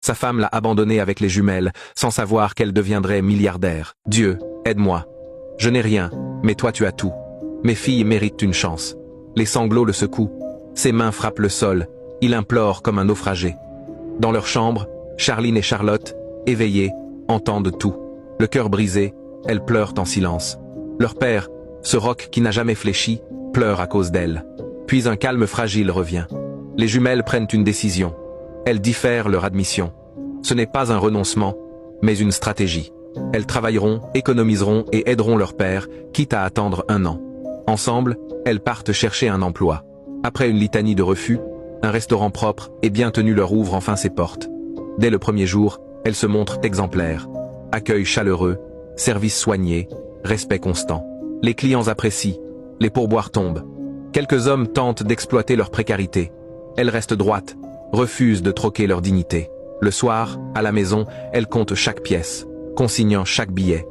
Sa femme l'a abandonné avec les jumelles, sans savoir qu'elle deviendrait milliardaire. Dieu, aide-moi. Je n'ai rien, mais toi tu as tout. Mes filles méritent une chance. Les sanglots le secouent. Ses mains frappent le sol. Il implore comme un naufragé. Dans leur chambre, Charline et Charlotte, éveillées, entendent tout. Le cœur brisé, elles pleurent en silence. Leur père, ce roc qui n'a jamais fléchi, pleure à cause d'elles. Puis un calme fragile revient. Les jumelles prennent une décision. Elles diffèrent leur admission. Ce n'est pas un renoncement, mais une stratégie. Elles travailleront, économiseront et aideront leur père, quitte à attendre 1 an. Ensemble, elles partent chercher un emploi. Après une litanie de refus, un restaurant propre et bien tenu leur ouvre enfin ses portes. Dès le premier jour, elles se montrent exemplaires. Accueil chaleureux, service soigné, respect constant. Les clients apprécient, les pourboires tombent. Quelques hommes tentent d'exploiter leur précarité. Elles restent droites, refusent de troquer leur dignité. Le soir, à la maison, elles comptent chaque pièce, consignant chaque billet.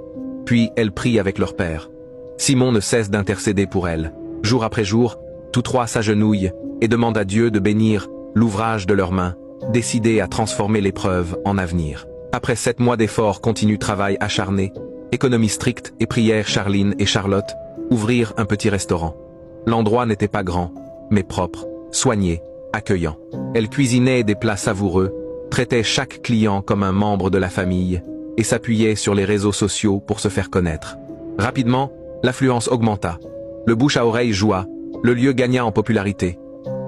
Puis elles prient avec leur père. Simon ne cesse d'intercéder pour elles. Jour après jour, tous trois s'agenouillent et demandent à Dieu de bénir l'ouvrage de leurs mains, décidés à transformer l'épreuve en avenir. Après 7 mois d'efforts, continu travail acharné, économie stricte et prière, Charline et Charlotte ouvrirent un petit restaurant. L'endroit n'était pas grand, mais propre, soigné, accueillant. Elles cuisinaient des plats savoureux, traitaient chaque client comme un membre de la famille et s'appuyaient sur les réseaux sociaux pour se faire connaître. Rapidement, l'affluence augmenta. Le bouche à oreille joua, le lieu gagna en popularité.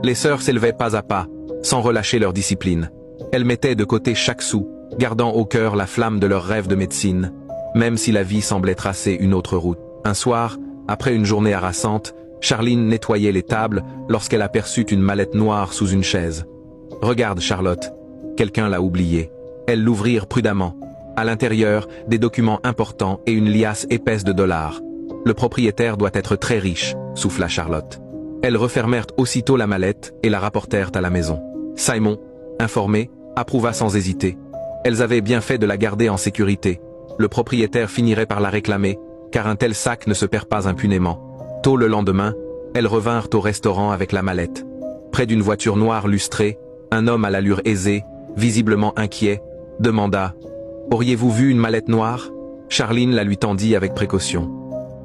Les sœurs s'élevaient pas à pas, sans relâcher leur discipline. Elles mettaient de côté chaque sou, gardant au cœur la flamme de leur rêve de médecine, même si la vie semblait tracer une autre route. Un soir, après une journée harassante, Charline nettoyait les tables lorsqu'elle aperçut une mallette noire sous une chaise. « Regarde, Charlotte, quelqu'un l'a oubliée. » Elles l'ouvrirent prudemment. À l'intérieur, des documents importants et une liasse épaisse de dollars. « Le propriétaire doit être très riche, » souffla Charlotte. Elles refermèrent aussitôt la mallette et la rapportèrent à la maison. Simon, informé, approuva sans hésiter. Elles avaient bien fait de la garder en sécurité. Le propriétaire finirait par la réclamer, car un tel sac ne se perd pas impunément. Tôt le lendemain, elles revinrent au restaurant avec la mallette. Près d'une voiture noire lustrée, un homme à l'allure aisée, visiblement inquiet, demanda « Auriez-vous vu une mallette noire ?» Charline la lui tendit avec précaution.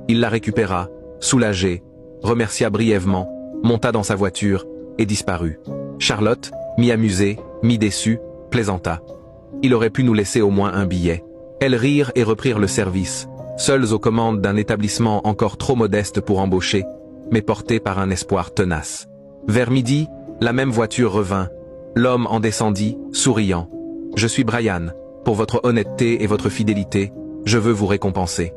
Il la récupéra, soulagé, remercia brièvement, monta dans sa voiture et disparut. Charlotte, mi-amusée, mi-déçue, plaisanta. « Il aurait pu nous laisser au moins un billet. » Elles rirent et reprirent le service, seules aux commandes d'un établissement encore trop modeste pour embaucher, mais porté par un espoir tenace. Vers midi, la même voiture revint. L'homme en descendit, souriant. « Je suis Brian. Pour votre honnêteté et votre fidélité, je veux vous récompenser. »